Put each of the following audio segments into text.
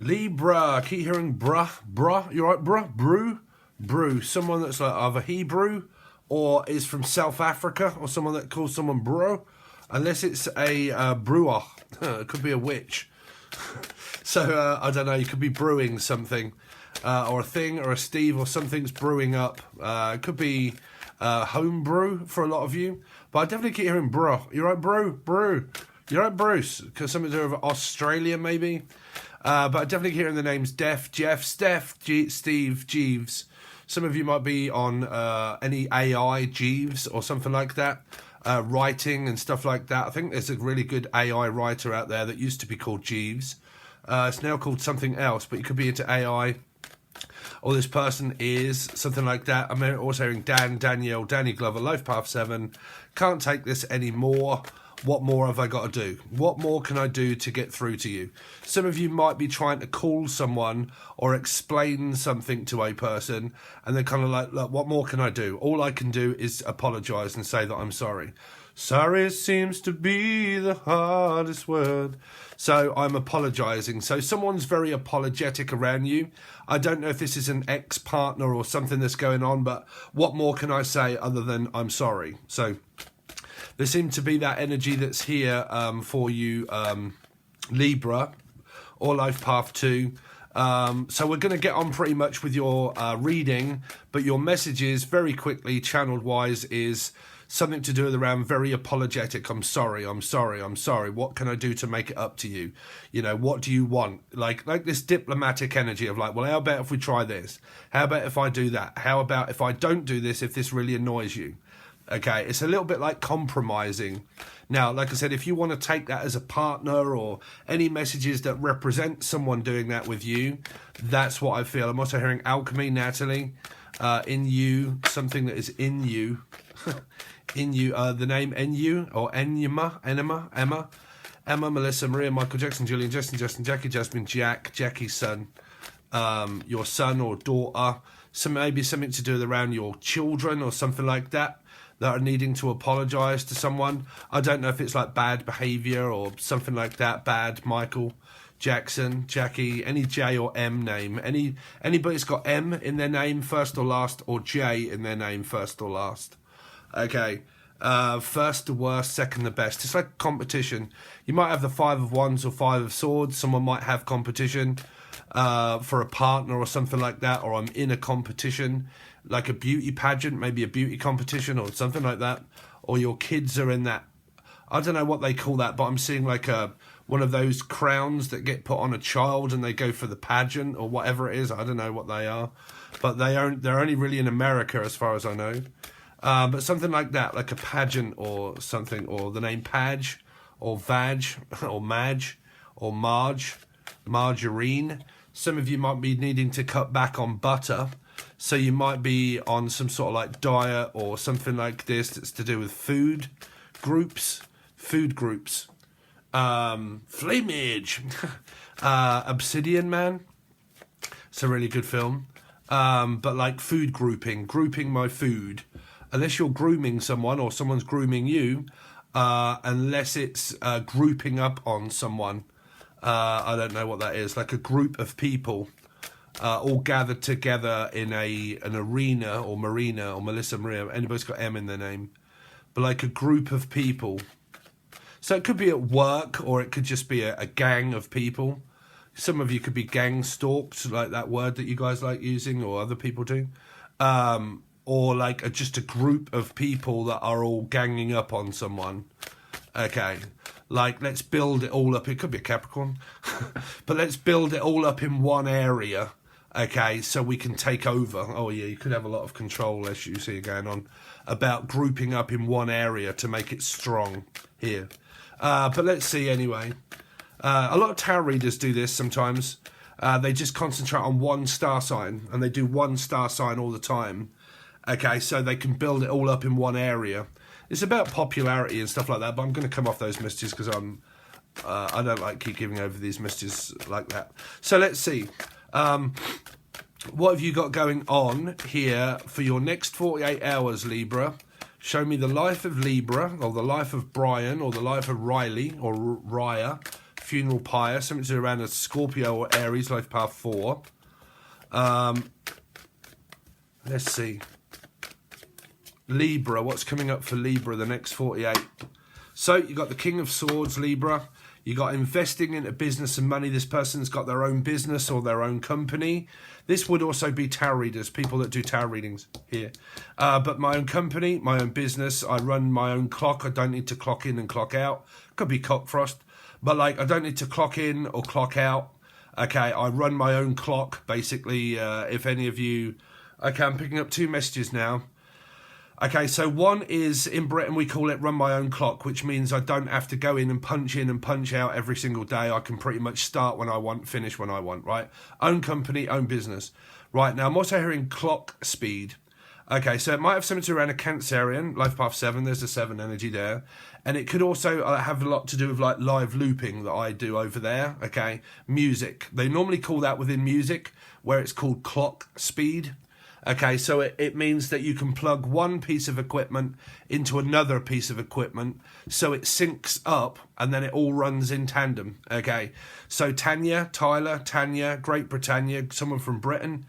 Libra, I keep hearing bruh, you right, bruh? Brew, someone that's like either Hebrew or is from South Africa, or someone that calls someone bro, unless it's a brewer. It could be a witch. So, I don't know, you could be brewing something, or a thing, or a Steve, or something's brewing up. It could be home brew for a lot of you, but I definitely keep hearing bro. You right, brew? You right, Bruce? Because something to do with Australia, maybe? But I definitely hearing the names Jeff, Steph, Steve, Jeeves. Some of you might be on any AI, Jeeves, or something like that. Writing and stuff like that. I think there's a really good AI writer out there that used to be called Jeeves. It's now called something else, but you could be into AI. Or this person is something like that. I'm also hearing Dan, Danielle, Danny Glover, Life Path 7. Can't take this anymore. What more have I got to do? What more can I do to get through to you? Some of you might be trying to call someone or explain something to a person, and they're kind of like, look, what more can I do? All I can do is apologise and say that I'm sorry. Sorry seems to be the hardest word. So I'm apologising. So someone's very apologetic around you. I don't know if this is an ex-partner or something that's going on, but what more can I say other than I'm sorry? So there seems to be that energy that's here for you, Libra, or Life Path 2. So we're going to get on pretty much with your reading, but your messages very quickly, channeled-wise, is something to do with around very apologetic. I'm sorry. What can I do to make it up to you? You know, what do you want? Like this diplomatic energy of like, well, how about if we try this? How about if I do that? How about if I don't do this, if this really annoys you? Okay, it's a little bit like compromising. Now, like I said, if you want to take that as a partner or any messages that represent someone doing that with you, that's what I feel. I'm also hearing alchemy, Natalie, in you, something that is in you. In you, the name Enu or Emma, Melissa, Maria, Michael Jackson, Julian, Justin, Jackie, Jasmine, Jackie's son, your son or daughter. Maybe something to do with around your children or something like that are needing to apologise to someone. I don't know if it's like bad behaviour or something like that. Bad, Michael, Jackson, Jackie, any J or M name. Anybody's got M in their name first or last, or J in their name first or last. Okay. First the worst, second the best. It's like competition. You might have the 5 of Wands or 5 of Swords. Someone might have competition for a partner or something like that, or I'm in a competition, like a beauty pageant, maybe a beauty competition or something like that, or your kids are in that. I don't know what they call that, but I'm seeing like one of those crowns that get put on a child and they go for the pageant or whatever it is. I don't know what they are, but they're only really in America as far as I know. But something like that, like a pageant or something, or the name Padge, or Vag, or Madge, or Marge, Margarine. Some of you might be needing to cut back on butter, so you might be on some sort of like diet or something like this that's to do with food groups. Flameage, Obsidian Man. It's a really good film. But like food grouping my food. Unless you're grooming someone or someone's grooming you, unless it's grouping up on someone. I don't know what that is. Like a group of people all gathered together in an arena or marina or Melissa Maria. Anybody's got M in their name. But like a group of people. So it could be at work, or it could just be a gang of people. Some of you could be gang stalked, like that word that you guys like using, or other people do. Or like just a group of people that are all ganging up on someone. Okay, like let's build it all up. It could be a Capricorn, but let's build it all up in one area. Okay, so we can take over. Oh yeah, you could have a lot of control issues here going on about grouping up in one area to make it strong here. But let's see anyway. A lot of tarot readers do this sometimes. They just concentrate on one star sign, and they do one star sign all the time. Okay, so they can build it all up in one area. It's about popularity and stuff like that, but I'm going to come off those messages because I don't like keep giving over these messages like that. So let's see. What have you got going on here for your next 48 hours, Libra? Show me the life of Libra, or the life of Brian, or the life of Riley, or Raya. funeral pyre, something to do around a Scorpio or Aries, life path 4. Let's see. Libra, what's coming up for Libra the next 48? So you got the King of Swords, Libra. You got investing into business and money. This person's got their own business or their own company. This would also be tarot readers, people that do tarot readings here. But my own company, my own business. I run my own clock. I don't need to clock in and clock out. Could be cockfrost. But like, I don't need to clock in or clock out. Okay, I run my own clock, basically. If any of you... Okay, I'm picking up 2 messages now. Okay, so one is, in Britain, we call it run my own clock, which means I don't have to go in and punch out every single day. I can pretty much start when I want, finish when I want, right? Own company, own business. Right, now I'm also hearing clock speed. Okay, so it might have something to do around a Cancerian, life path 7, there's a 7 energy there. And it could also have a lot to do with like live looping that I do over there, okay? Music. They normally call that within music, where it's called clock speed. Okay, so it means that you can plug one piece of equipment into another piece of equipment so it syncs up and then it all runs in tandem. Okay, so Tanya, Great Britannia, someone from Britain.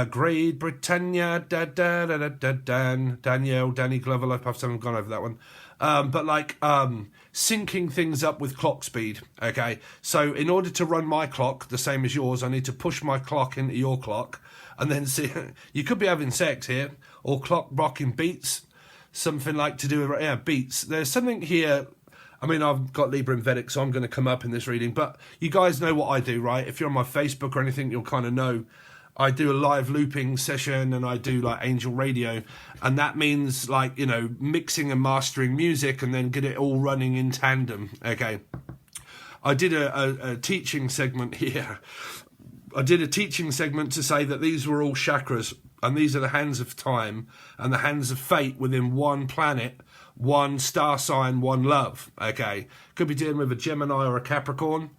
Great Britannia, Danielle, Danny Glover, I've gone over that one. But like syncing things up with clock speed. Okay, so in order to run my clock the same as yours, I need to push my clock into your clock. And then see, you could be having sex here, or clock rocking beats, something like to do with beats. There's something here. I mean, I've got Libra and Vedic, so I'm going to come up in this reading. But you guys know what I do, right? If you're on my Facebook or anything, you'll kind of know. I do a live looping session, and I do like angel radio, and that means like, you know, mixing and mastering music, and then get it all running in tandem. Okay, I did a teaching segment here. I did a teaching segment to say that these were all chakras, and these are the hands of time and the hands of fate within one planet, one star sign, one love. Okay, could be dealing with a Gemini or a Capricorn.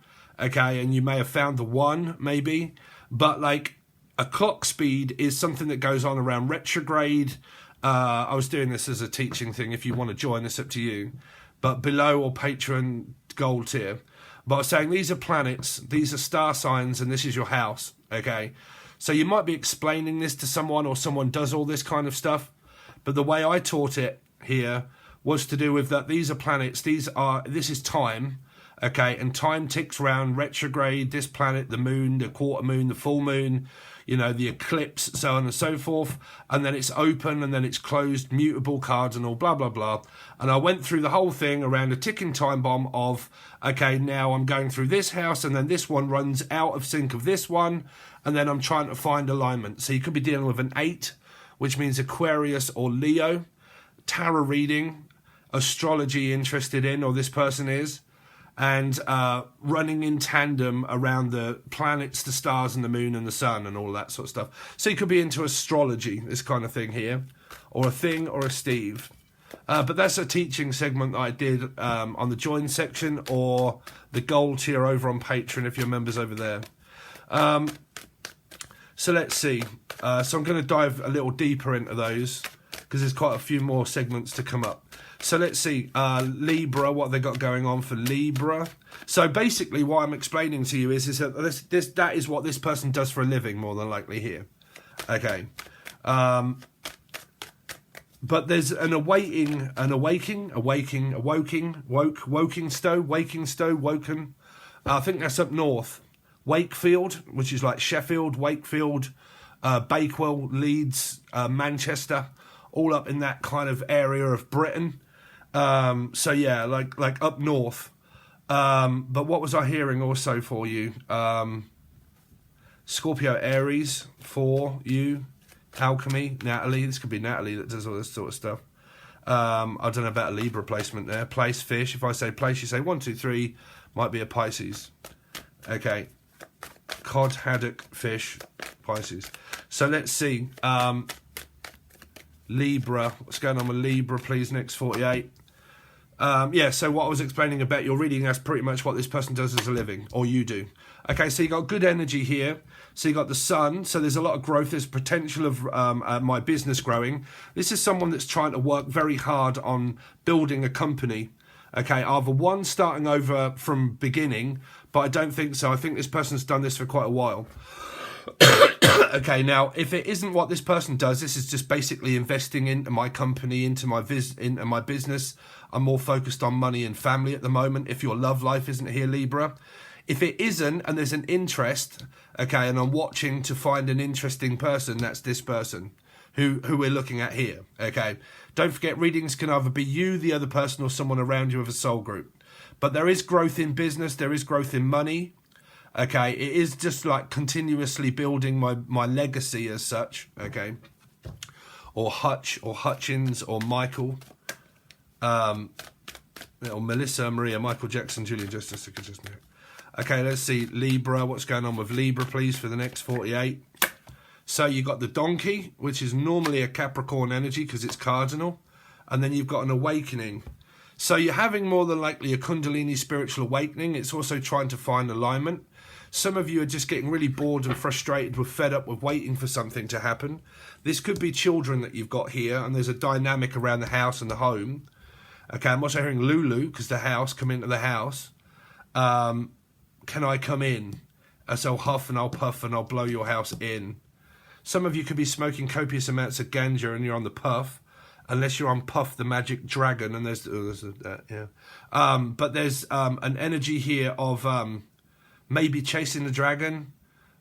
Okay, and you may have found the one, maybe, but like a clock speed is something that goes on around retrograde. I was doing this as a teaching thing. If you want to join, it's up to you. But below or Patreon gold tier. But I was saying these are planets, these are star signs, and this is your house, okay? So you might be explaining this to someone, or someone does all this kind of stuff, but the way I taught it here was to do with that these are planets, this is time, okay? And time ticks round retrograde, this planet, the moon, the quarter moon, the full moon, you know, the eclipse, so on and so forth, and then it's open, and then it's closed, mutable cards and all, blah, blah, blah. And I went through the whole thing around a ticking time bomb of, okay, now I'm going through this house, and then this one runs out of sync of this one, and then I'm trying to find alignment. So you could be dealing with an 8, which means Aquarius or Leo, tarot reading, astrology interested in, or this person is, and running in tandem around the planets, the stars, and the moon, and the sun, and all that sort of stuff. So you could be into astrology, this kind of thing here, or a thing, or a Steve. But that's a teaching segment that I did on the join section, or the gold tier over on Patreon if you're members over there. So let's see. So I'm going to dive a little deeper into those, because there's quite a few more segments to come up. So let's see, Libra, what they got going on for Libra. So basically what I'm explaining to you is that that is what this person does for a living, more than likely here. Okay. But there's an woken. I think that's up north. Wakefield, which is like Sheffield, Wakefield, Bakewell, Leeds, Manchester, all up in that kind of area of Britain. So yeah, like up north. But what was I hearing also for you? Scorpio, Aries for you. Alchemy, Natalie. This could be Natalie that does all this sort of stuff. I don't know about a Libra placement there. Place, fish. If I say place, you say 1, 2, 3. Might be a Pisces. Okay. Cod, haddock, fish, Pisces. So let's see. Libra. What's going on with Libra, please? Next 48. Yeah, so what I was explaining about your reading, that's pretty much what this person does as a living, or you do. Okay, so you got good energy here. So you got the sun, so there's a lot of growth. There's potential of my business growing. This is someone that's trying to work very hard on building a company. Okay, either one starting over from beginning, but I don't think so. I think this person's done this for quite a while. Okay, now, if it isn't what this person does, this is just basically investing into my company, into my business. I'm more focused on money and family at the moment, if your love life isn't here, Libra. If it isn't, and there's an interest, okay, and I'm watching to find an interesting person, that's this person who we're looking at here, okay? Don't forget, readings can either be you, the other person, or someone around you of a soul group. But there is growth in business, there is growth in money, okay? It is just like continuously building my legacy as such, okay? Or Hutch, or Hutchins, or Michael, or Melissa, Maria, Michael Jackson, Julian Justice, okay, let's see, Libra, what's going on with Libra, please, for the next 48. So you've got the donkey, which is normally a Capricorn energy because it's cardinal. And then you've got an awakening. So you're having more than likely a Kundalini spiritual awakening. It's also trying to find alignment. Some of you are just getting really bored and frustrated with fed up with waiting for something to happen. This could be children that you've got here, and there's a dynamic around the house and the home. Okay, I'm also hearing Lulu, because the house, come into the house. Can I come in? As I'll huff and I'll puff and I'll blow your house in. Some of you could be smoking copious amounts of ganja and you're on the puff, unless you're on Puff the Magic Dragon, and there's but there's an energy here of maybe chasing the dragon,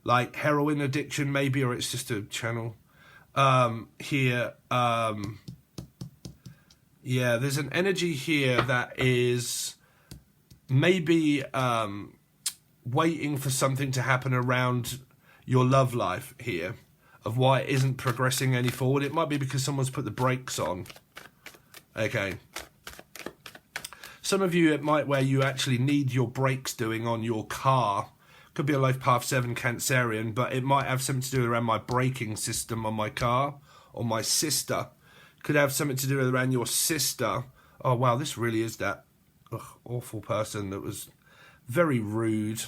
like heroin addiction maybe, or it's just a channel. Here, yeah, there's an energy here that is maybe waiting for something to happen around your love life here, of why it isn't progressing any forward. It might be because someone's put the brakes on. Okay. Some of you, it might where you actually need your brakes doing on your car. Could be a Life Path 7 Cancerian, but it might have something to do around my braking system on my car, or my sister. Could have something to do around your sister. Oh, wow, this really is that awful person that was very rude.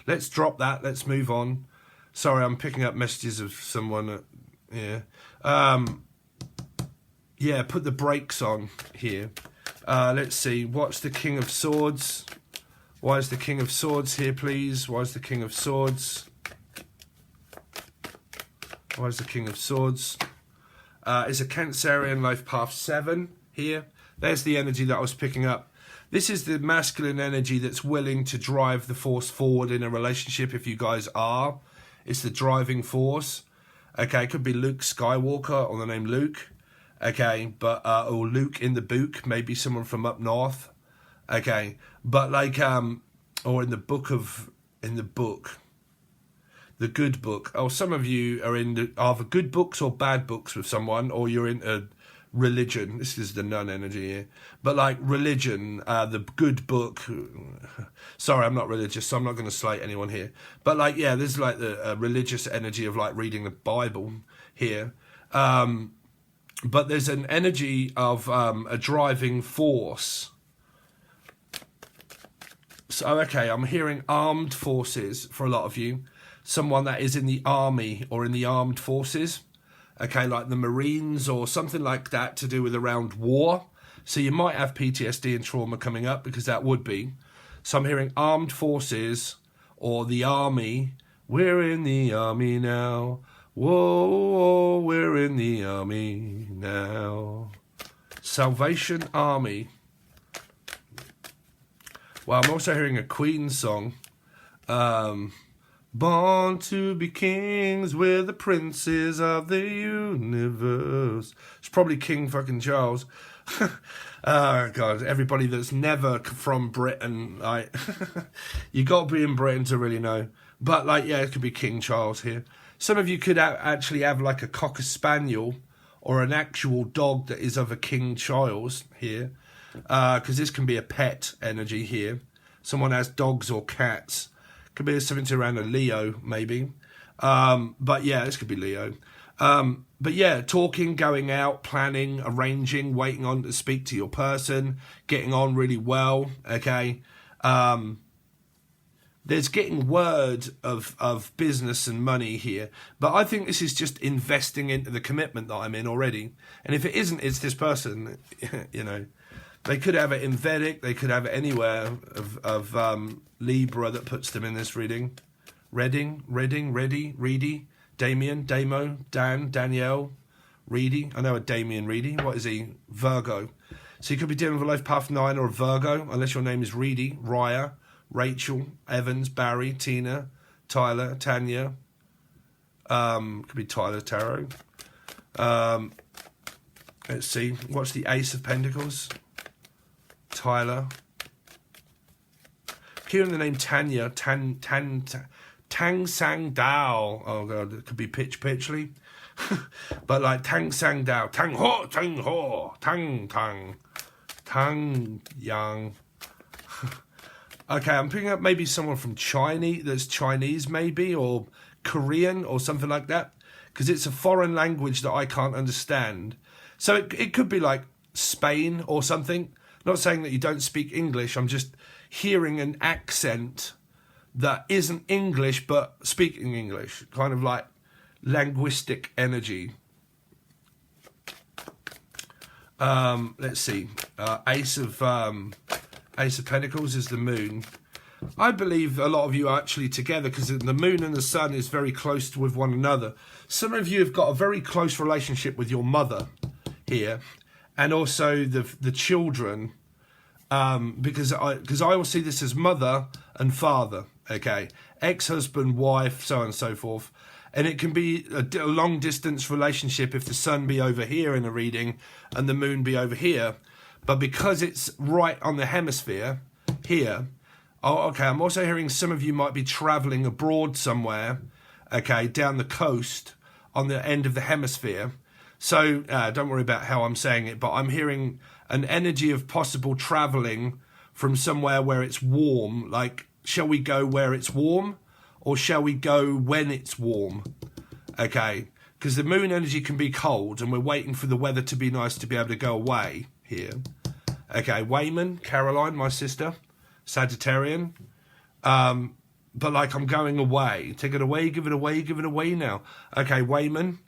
Let's drop that. Let's move on. Sorry, I'm picking up messages of someone. Yeah. Yeah, put the brakes on here. Let's see. What's the King of Swords? Why is the King of Swords here, please? Why is the King of Swords? Why is the King of Swords? Is a Cancerian Life Path 7 here. There's the energy that I was picking up. This is the masculine energy that's willing to drive the force forward in a relationship, if you guys are. It's the driving force. Okay, it could be Luke Skywalker, or the name Luke. Okay, but or Luke in the Book, maybe someone from up north. Okay, but like or in the book, the good book. Oh, some of you are in either good books or bad books with someone, or you're into religion. This is the nun energy here, but like religion, the good book. Sorry, I'm not religious, so I'm not going to slate anyone here. But like, yeah, there's like the religious energy of like reading the Bible here. But there's an energy of a driving force. So, okay, I'm hearing armed forces for a lot of you. Someone that is in the army or in the armed forces. Okay, like the Marines or something like that to do with around war. So you might have PTSD and trauma coming up, because that would be. So I'm hearing armed forces or the army. We're in the army now. Whoa, we're in the army now. Salvation Army. Well, I'm also hearing a Queen song. Born to be kings, we're the princes of the universe. It's probably King fucking Charles. Oh, God, everybody that's never from Britain, like, you got to be in Britain to really know. But, like, yeah, it could be King Charles here. Some of you could actually have, like, a Cocker Spaniel or an actual dog that is of a King Charles here. Because this can be a pet energy here. Someone has dogs or cats. Could be something around a Leo, maybe. But yeah, this could be Leo. But yeah, talking, going out, planning, arranging, waiting on to speak to your person, getting on really well, okay? There's getting word of business and money here. But I think this is just investing into the commitment that I'm in already. And if it isn't, it's this person, you know. They could have it in Vedic. They could have it anywhere of Libra that puts them in this reading. Reading, Reedy, Damien, Damo, Dan, Danielle, Reedy. I know a Damien Reedy. What is he? Virgo. So you could be dealing with a life path 9 or a Virgo, unless your name is Reedy, Raya, Rachel, Evans, Barry, Tina, Tyler, Tanya. Could be Tyler Tarot. Let's see. What's the Ace of Pentacles? Tyler. Hearing the name Tanya, Tang Sang Dao. Oh god, it could be Pitchley. But like Tang Sang Dao, Tang Ho, Tang Yang. Okay, I'm picking up maybe someone from Chinese maybe, or Korean or something like that, because it's a foreign language that I can't understand. So it could be like Spain or something. Not saying that you don't speak English, I'm just hearing an accent that isn't English but speaking English, kind of like linguistic energy. Let's see. Ace of Pentacles is the moon. I believe a lot of you are actually together because the moon and the sun is very close with one another. Some of you have got a very close relationship with your mother here, and also the children, because I will see this as mother and father. Okay, ex-husband, wife, so on and so forth. And it can be a long distance relationship if the sun be over here in a reading and the moon be over here. But because it's right on the hemisphere here, oh, okay, I'm also hearing some of you might be traveling abroad somewhere, okay, down the coast on the end of the hemisphere. So don't worry about how I'm saying it, but I'm hearing an energy of possible traveling from somewhere where it's warm. Like, shall we go where it's warm, or shall we go when it's warm? Okay, because the moon energy can be cold and we're waiting for the weather to be nice to be able to go away here. Okay, Wayman, Caroline, my sister, Sagittarian. But like, I'm going away. Take it away, give it away, give it away now. Okay, Wayman.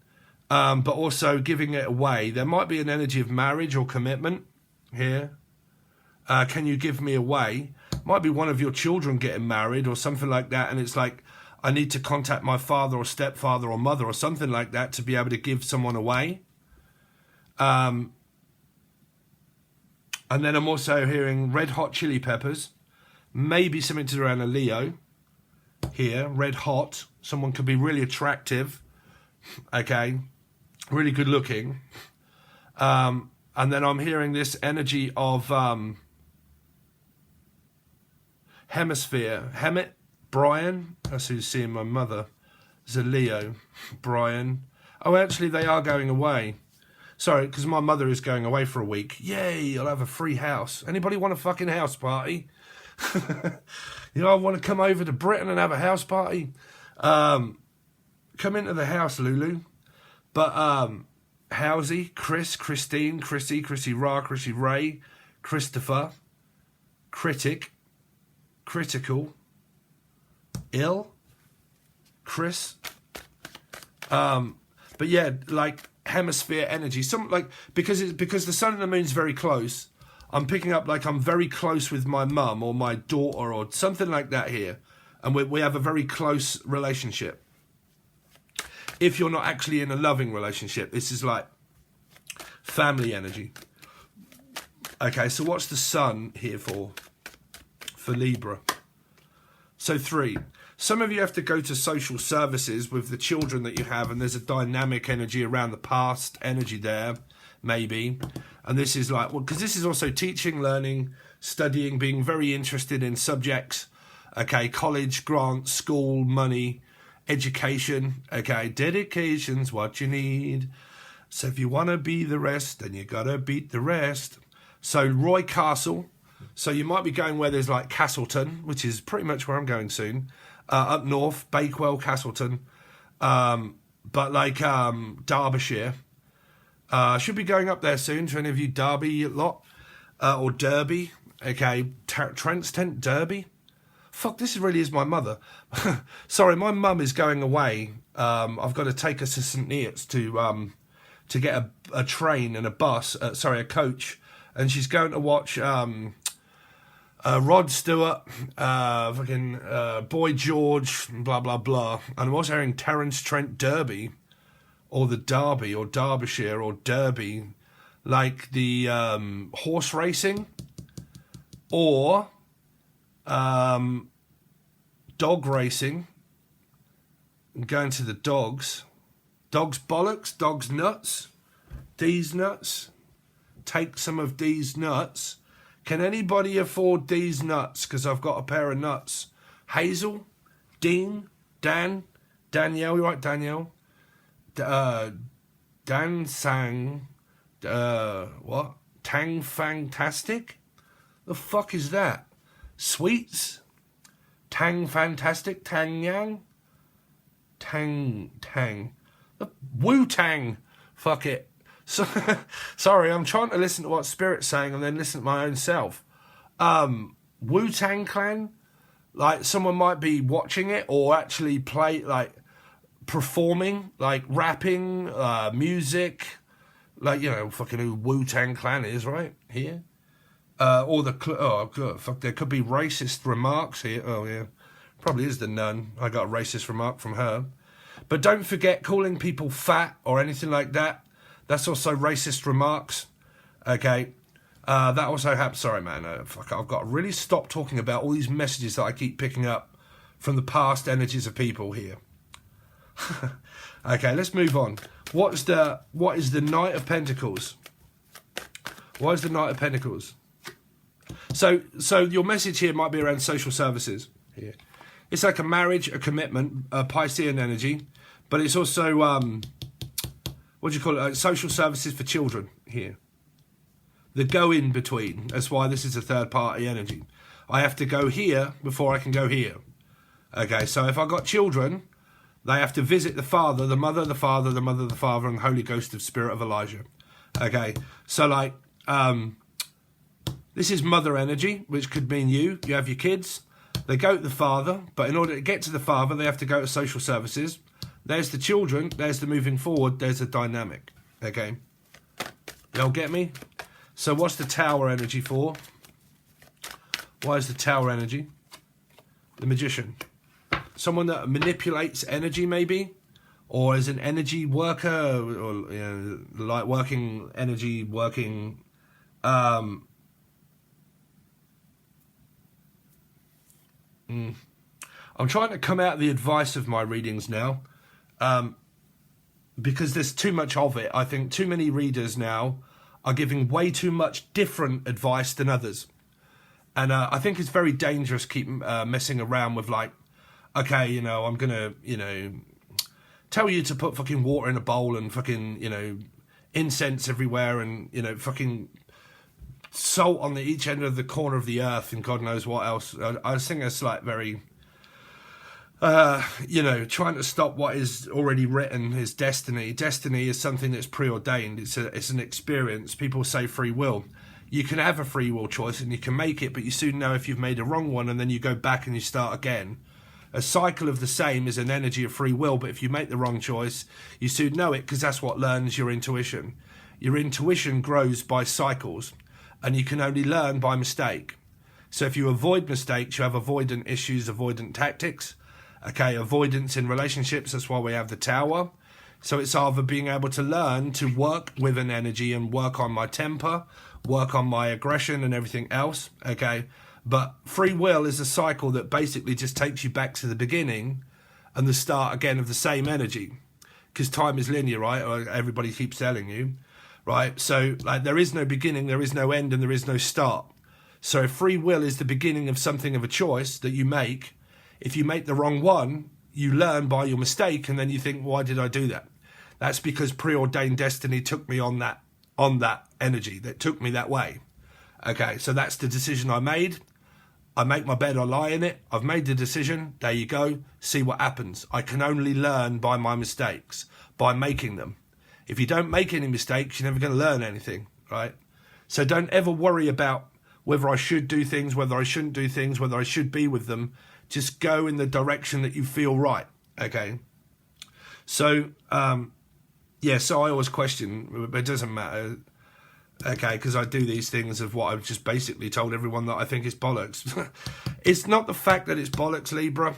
But also giving it away. There might be an energy of marriage or commitment here. Can you give me away? Might be one of your children getting married or something like that, and it's like, I need to contact my father or stepfather or mother or something like that to be able to give someone away. And then I'm also hearing Red Hot Chili Peppers. Maybe something to do around a Leo here. Red Hot. Someone could be really attractive. Okay. Really good looking. And then I'm hearing this energy of hemisphere. Brian. That's who's seeing my mother. There's a Leo. Brian. Oh, actually, they are going away. Sorry, because my mother is going away for a week. Yay, I'll have a free house. Anybody want a fucking house party? You know, I want to come over to Britain and have a house party. Come into the house, Lulu. But Housey, Chris, Christine, Chrissy Ra, Chrissy Ray, Christopher, Critic, Critical, Ill, Chris. But yeah, like hemisphere energy. Some like because the sun and the moon's very close. I'm picking up like I'm very close with my mum or my daughter or something like that here, and we have a very close relationship. If you're not actually in a loving relationship, this is like family energy. Okay, so what's the sun here for Libra? So 3. Some of you have to go to social services with the children that you have, and there's a dynamic energy around the past energy there, maybe. And this is like, well, because this is also teaching, learning, studying, being very interested in subjects. Okay, college, grants, school, money, education. Okay, dedication's what you need. So if you want to be the rest, then you got to beat the rest. So Roy Castle. So you might be going where there's like Castleton, which is pretty much where I'm going soon. Up north, Bakewell, Castleton. But like Derbyshire. Should be going up there soon to any of you Derby lot. Or Derby. Okay, Trent's Tent, Derby. Fuck, this really is my mother. Sorry, my mum is going away. I've got to take her to St Neots to get a train and a bus. A coach and she's going to watch Rod Stewart, Boy George, blah blah blah, and I'm also hearing Terence Trent D'Urby, or the Derby, or Derbyshire, or Derby, like the horse racing, or dog racing. Going to the dogs bollocks, dogs nuts, D's nuts. Take some of D's nuts. Can anybody afford D's nuts? Because I've got a pair of nuts. Hazel, Dean, Dan, Danielle, you right, Danielle? Dan Sang, what? Tang Fantastic? The fuck is that? Sweets? Tang Fantastic? Tang Yang? Tang. Wu-Tang. Fuck it. So, sorry, I'm trying to listen to what Spirit's saying and then listen to my own self. Wu-Tang Clan? Like, someone might be watching it or actually performing, like rapping, music. Like, you know, fucking who Wu-Tang Clan is, right? Here. Or there could be racist remarks here. Oh, yeah. Probably is the nun. I got a racist remark from her. But don't forget calling people fat or anything like that. That's also racist remarks. Okay. That also happens. Sorry, man. I've got to really stop talking about all these messages that I keep picking up from the past energies of people here. Okay, let's move on. What is the Knight of Pentacles? What is the Knight of Pentacles? So your message here might be around social services here. It's like a marriage, a commitment, a Piscean energy, but it's also, what do you call it, social services for children here. The go-in-between. That's why this is a third-party energy. I have to go here before I can go here. Okay, so if I've got children, they have to visit the father, the mother, the father, the mother, the father, and Holy Ghost of Spirit of Elijah. Okay, so like, this is mother energy, which could mean you have your kids. They go to the father, but in order to get to the father, they have to go to social services. There's the children, there's the moving forward, there's the dynamic. Okay? Y'all get me? So what's the tower energy for? Why is the tower energy? The magician. Someone that manipulates energy, maybe? Or is an energy worker, or, you know, like working, energy, working... I'm trying to come out of the advice of my readings now, because there's too much of it. I think too many readers now are giving way too much different advice than others. And I think it's very dangerous keep messing around with like, okay, you know, I'm going to, you know, tell you to put fucking water in a bowl and fucking, you know, incense everywhere and, you know, fucking... salt on each end of the corner of the earth and God knows what else. I think it's like very, you know, trying to stop what is already written is destiny. Destiny is something that's preordained. It's an experience. People say free will. You can have a free will choice and you can make it, but you soon know if you've made a wrong one and then you go back and you start again. A cycle of the same is an energy of free will, but if you make the wrong choice, you soon know it because that's what learns your intuition. Your intuition grows by cycles. And you can only learn by mistake. So if you avoid mistakes, you have avoidant issues, avoidant tactics. Okay, avoidance in relationships, that's why we have the tower. So it's either being able to learn to work with an energy and work on my temper, work on my aggression and everything else. Okay, but free will is a cycle that basically just takes you back to the beginning and the start again of the same energy. Because time is linear, right? Or everybody keeps telling you. Right, so like there is no beginning, there is no end, and there is no start. So free will is the beginning of something of a choice that you make. If you make the wrong one, you learn by your mistake, and then you think, why did I do that? That's because preordained destiny took me on that energy, that took me that way. Okay, so that's the decision I made. I make my bed, I lie in it. I've made the decision. There you go. See what happens. I can only learn by my mistakes, by making them. If you don't make any mistakes, you're never going to learn anything, right? So don't ever worry about whether I should do things, whether I shouldn't do things, whether I should be with them. Just go in the direction that you feel right, okay? So, yeah, so I always question, but it doesn't matter. Okay, because I do these things of what I've just basically told everyone that I think is bollocks. It's not the fact that it's bollocks, Libra.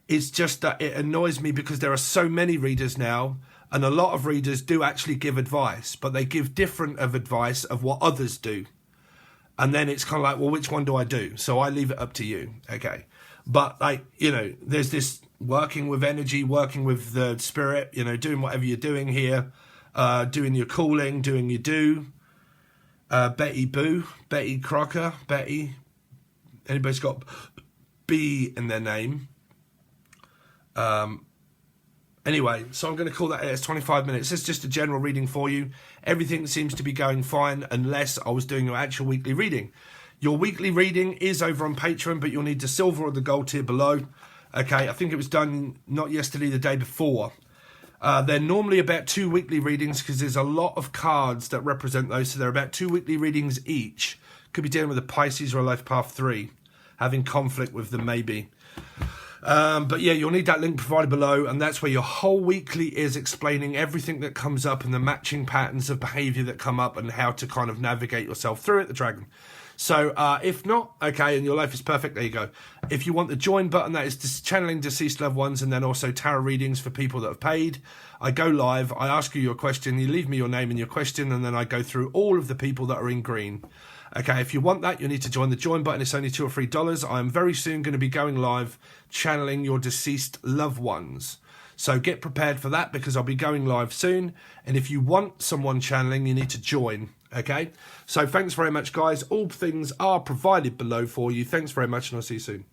It's just that it annoys me because there are so many readers now, and a lot of readers do actually give advice, but they give different of advice of what others do. And then it's kind of like, well, which one do I do? So I leave it up to you, okay? But, like, you know, there's this working with energy, working with the spirit, you know, doing whatever you're doing here, doing your calling, doing your do. Betty Boo, Betty Crocker, Betty. Anybody's got B in their name. Anyway, so I'm going to call that it's 25 minutes. It's just a general reading for you. Everything seems to be going fine unless I was doing your actual weekly reading. Your weekly reading is over on Patreon, but you'll need the silver or the gold tier below. Okay, I think it was done not yesterday, the day before. They're normally about 2 weekly readings because there's a lot of cards that represent those. So they're about 2 weekly readings each. Could be dealing with a Pisces or a Life Path 3. Having conflict with them maybe. But yeah, you'll need that link provided below. And that's where your whole weekly is, explaining everything that comes up and the matching patterns of behaviour that come up and how to kind of navigate yourself through it, the dragon. So if not, okay, and your life is perfect, there you go. If you want the join button, that is channeling deceased loved ones, and then also tarot readings for people that have paid. I go live, I ask you your question, you leave me your name and your question, and then I go through all of the people that are in green. Okay, if you want that, you need to join the join button. It's only $2 or $3. I'm very soon going to be going live channeling your deceased loved ones. So get prepared for that because I'll be going live soon. And if you want someone channeling, you need to join. Okay, so thanks very much, guys. All things are provided below for you. Thanks very much, and I'll see you soon.